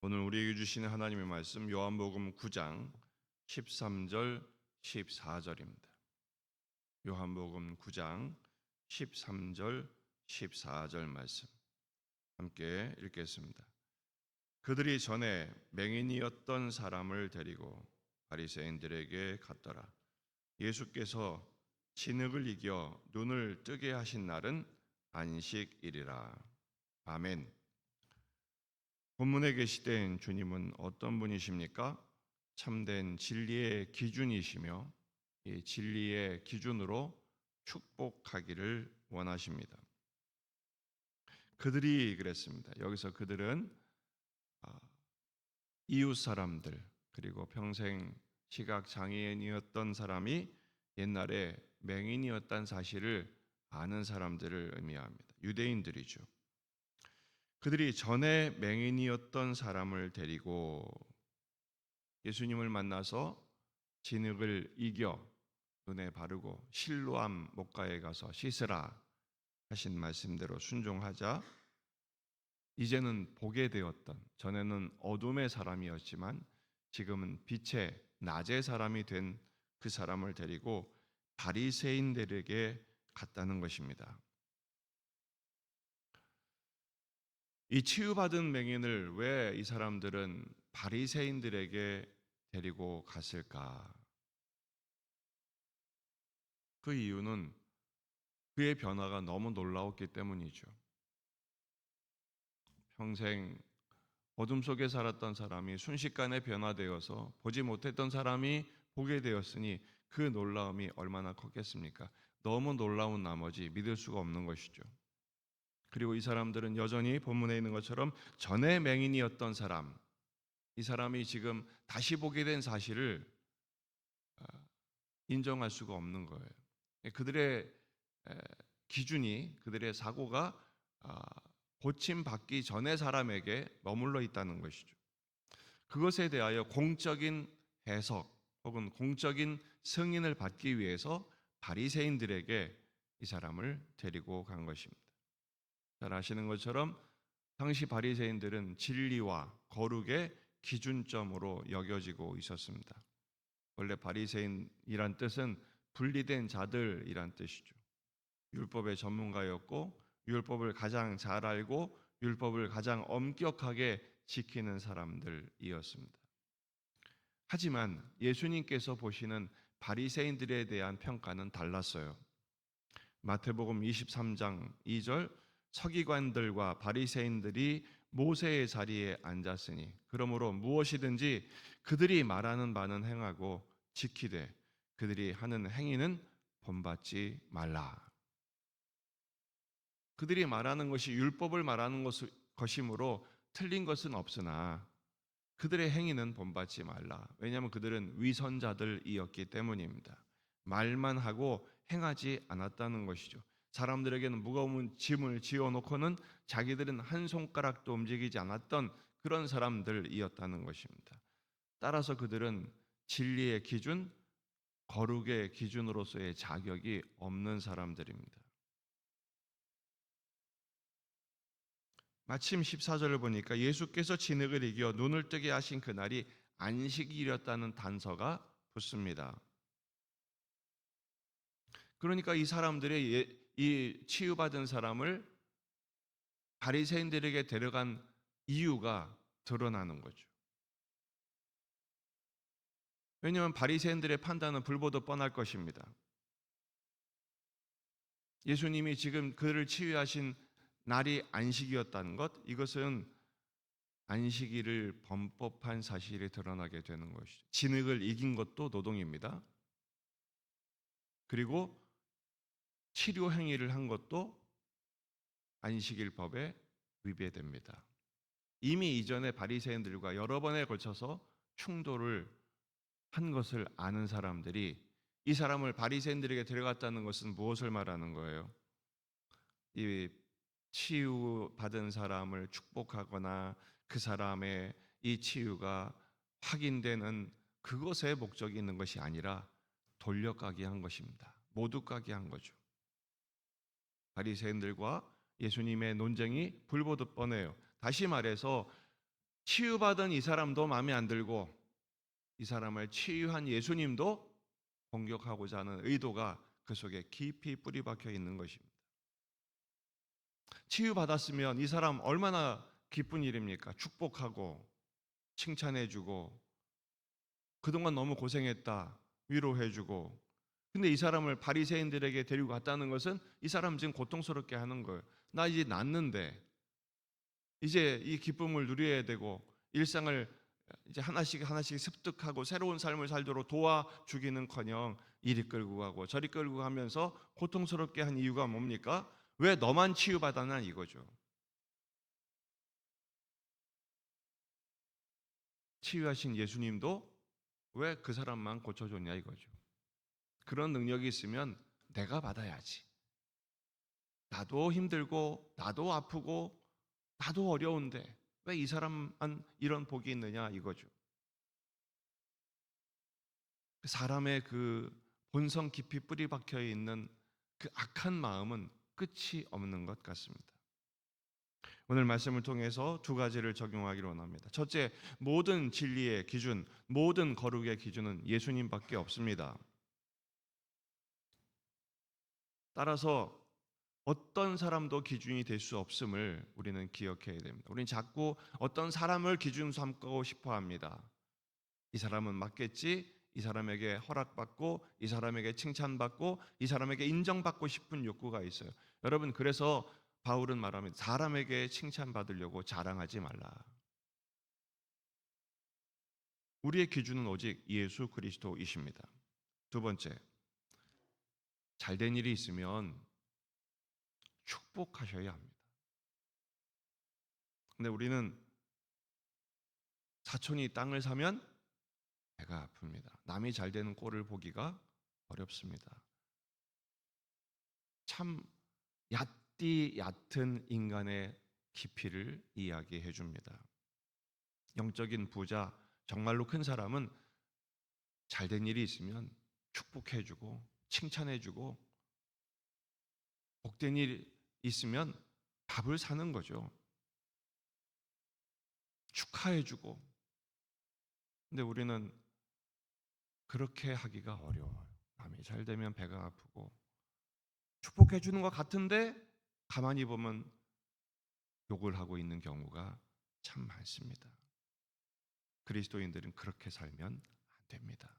오늘 우리에게 주시는 하나님의 말씀 요한복음 9장 13절 14절입니다. 요한복음 9장 13절 14절 말씀 함께 읽겠습니다. 그들이 전에 맹인이었던 사람을 데리고 바리새인들에게 갔더라. 예수께서 진흙을 이겨 눈을 뜨게 하신 날은 안식일이라. 아멘. 본문에 계시된 주님은 어떤 분이십니까? 참된 진리의 기준이시며 이 진리의 기준으로 축복하기를 원하십니다. 그들이 그랬습니다. 여기서 그들은 이웃 사람들, 그리고 평생 시각 장애인이었던 사람이 옛날에 맹인이었다는 사실을 아는 사람들을 의미합니다. 유대인들이죠. 그들이 전에 맹인이었던 사람을 데리고 예수님을 만나서 진흙을 이겨 눈에 바르고 실로암 목가에 가서 씻으라 하신 말씀대로 순종하자 이제는 보게 되었던, 전에는 어둠의 사람이었지만 지금은 빛의 낮의 사람이 된 그 사람을 데리고 바리새인들에게 갔다는 것입니다. 이 치유받은 맹인을 왜 이 사람들은 바리새인들에게 데리고 갔을까? 그 이유는 그의 변화가 너무 놀라웠기 때문이죠. 평생 어둠 속에 살았던 사람이 순식간에 변화되어서 보지 못했던 사람이 보게 되었으니 그 놀라움이 얼마나 컸겠습니까? 너무 놀라운 나머지 믿을 수가 없는 것이죠. 그리고 이 사람들은 여전히 본문에 있는 것처럼 전에 맹인이었던 사람, 이 사람이 지금 다시 보게 된 사실을 인정할 수가 없는 거예요. 그들의 기준이, 그들의 사고가 고침받기 전의 사람에게 머물러 있다는 것이죠. 그것에 대하여 공적인 해석 혹은 공적인 승인을 받기 위해서 바리새인들에게 이 사람을 데리고 간 것입니다. 잘 아시는 것처럼 당시 바리새인들은 진리와 거룩의 기준점으로 여겨지고 있었습니다. 원래 바리새인이란 뜻은 분리된 자들이란 뜻이죠. 율법의 전문가였고 율법을 가장 잘 알고 율법을 가장 엄격하게 지키는 사람들이었습니다. 하지만 예수님께서 보시는 바리새인들에 대한 평가는 달랐어요. 마태복음 23장 2절 서기관들과 바리새인들이 모세의 자리에 앉았으니 그러므로 무엇이든지 그들이 말하는 바는 행하고 지키되 그들이 하는 행위는 본받지 말라. 그들이 말하는 것이 율법을 말하는 것이므로 틀린 것은 없으나 그들의 행위는 본받지 말라. 왜냐하면 그들은 위선자들이었기 때문입니다. 말만 하고 행하지 않았다는 것이죠. 사람들에게는 무거운 짐을 지어놓고는 자기들은 한 손가락도 움직이지 않았던 그런 사람들이었다는 것입니다. 따라서 그들은 진리의 기준, 거룩의 기준으로서의 자격이 없는 사람들입니다. 마침 14절을 보니까 예수께서 진흙을 이겨 눈을 뜨게 하신 그날이 안식일이었다는 단서가 붙습니다. 그러니까 이 사람들의 이 치유받은 사람을 바리새인들에게 데려간 이유가 드러나는 거죠. 왜냐하면 바리새인들의 판단은 불보듯 뻔할 것입니다. 예수님이 지금 그를 치유하신 날이 안식이었다는 것, 이것은 안식일을 범법한 사실이 드러나게 되는 것이죠. 진흙을 이긴 것도 노동입니다. 그리고 치료 행위를 한 것도 안식일법에 위배됩니다. 이미 이전에 바리새인들과 여러 번에 걸쳐서 충돌을 한 것을 아는 사람들이 이 사람을 바리새인들에게 데려갔다는 것은 무엇을 말하는 거예요? 이 치유받은 사람을 축복하거나 그 사람의 이 치유가 확인되는 그것에 목적이 있는 것이 아니라 돌려가게 한 것입니다. 모두 가게 한 거죠. 바리새인들과 예수님의 논쟁이 불보듯 뻔해요. 다시 말해서 치유받은 이 사람도 마음에 안 들고 이 사람을 치유한 예수님도 공격하고자 하는 의도가 그 속에 깊이 뿌리 박혀 있는 것입니다. 치유받았으면 이 사람 얼마나 기쁜 일입니까? 축복하고 칭찬해주고 그동안 너무 고생했다 위로해주고. 근데 이 사람을 바리새인들에게 데리고 갔다는 것은 이 사람 지금 고통스럽게 하는 거예요. 나 이제 낫는데 이제 이 기쁨을 누려야 되고 일상을 이제 하나씩 하나씩 습득하고 새로운 삶을 살도록 도와주기는커녕 이리 끌고 가고 저리 끌고 가면서 고통스럽게 한 이유가 뭡니까? 왜 너만 치유받았나 이거죠. 치유하신 예수님도 왜 그 사람만 고쳐줬냐 이거죠. 그런 능력이 있으면 내가 받아야지. 나도 힘들고 나도 아프고 나도 어려운데 왜 이 사람만 이런 복이 있느냐 이거죠. 사람의 그 본성 깊이 뿌리 박혀 있는 그 악한 마음은 끝이 없는 것 같습니다. 오늘 말씀을 통해서 두 가지를 적용하기로 원합니다. 첫째, 모든 진리의 기준, 모든 거룩의 기준은 예수님밖에 없습니다. 따라서 어떤 사람도 기준이 될 수 없음을 우리는 기억해야 됩니다. 우리는 자꾸 어떤 사람을 기준 삼고 싶어 합니다. 이 사람은 맞겠지? 이 사람에게 허락받고 이 사람에게 칭찬받고 이 사람에게 인정받고 싶은 욕구가 있어요. 여러분, 그래서 바울은 말합니다. 사람에게 칭찬받으려고 자랑하지 말라. 우리의 기준은 오직 예수 그리스도이십니다. 두 번째, 잘된 일이 있으면 축복하셔야 합니다. 근데 우리는 사촌이 땅을 사면 배가 아픕니다. 남이 잘 되는 꼴을 보기가 어렵습니다. 참 얕디 얕은 인간의 깊이를 이야기해 줍니다. 영적인 부자, 정말로 큰 사람은 잘된 일이 있으면 축복해 주고 칭찬해 주고 복된 일 있으면 밥을 사는 거죠. 축하해 주고. 근데 우리는 그렇게 하기가 어려워요. 남이 잘 되면 배가 아프고 축복해 주는 것 같은데 가만히 보면 욕을 하고 있는 경우가 참 많습니다. 그리스도인들은 그렇게 살면 안 됩니다.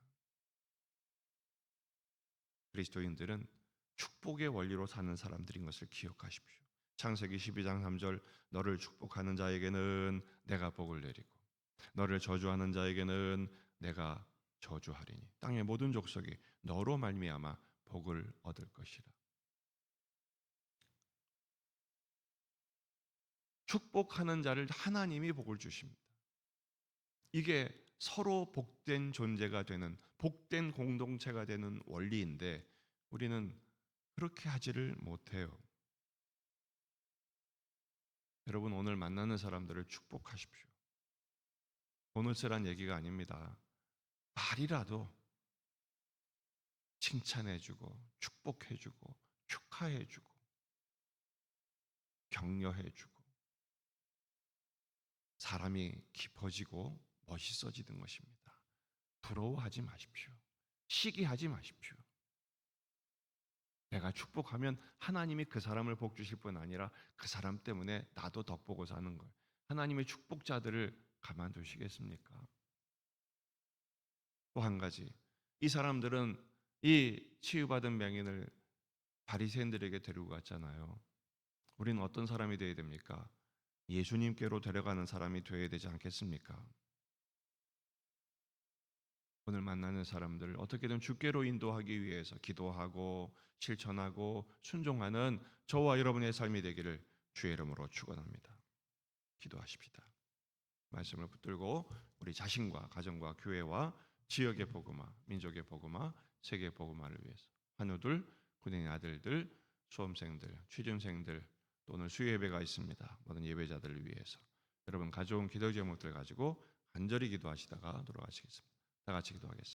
그리스도인들은 축복의 원리로 사는 사람들인 것을 기억하십시오. 창세기 12장 3절 너를 축복하는 자에게는 내가 복을 내리고 너를 저주하는 자에게는 내가 저주하리니 땅의 모든 족속이 너로 말미암아 복을 얻을 것이라. 축복하는 자를 하나님이 복을 주십니다. 이게 서로 복된 존재가 되는 복된 공동체가 되는 원리인데 우리는 그렇게 하지를 못해요. 여러분, 오늘 만나는 사람들을 축복하십시오. 보너스란 얘기가 아닙니다. 말이라도 칭찬해주고 축복해주고 축하해주고 격려해주고 사람이 깊어지고 멋있어지는 것입니다. 부러워하지 마십시오. 시기하지 마십시오. 내가 축복하면 하나님이 그 사람을 복 주실 뿐 아니라 그 사람 때문에 나도 덕보고 사는 거예요. 하나님의 축복자들을 가만두시겠습니까? 또 한 가지, 이 사람들은 이 치유받은 맹인을 바리새인들에게 데리고 갔잖아요. 우리는 어떤 사람이 되어야 됩니까? 예수님께로 데려가는 사람이 되어야 되지 않겠습니까? 오늘 만나는 사람들을 어떻게든 주께로 인도하기 위해서 기도하고 실천하고 순종하는 저와 여러분의 삶이 되기를 주의 이름으로 축원합니다. 기도하십시다. 말씀을 붙들고 우리 자신과 가정과 교회와 지역의 복음화, 민족의 복음화, 세계의 복음화를 위해서 환우들, 군인의 아들들, 수험생들, 취준생들 또 오늘 수요 예배가 있습니다. 모든 예배자들을 위해서 여러분 가져온 기도 제목들 가지고 간절히 기도하시다가 돌아가시겠습니다. 다 같이 기도하겠습니다.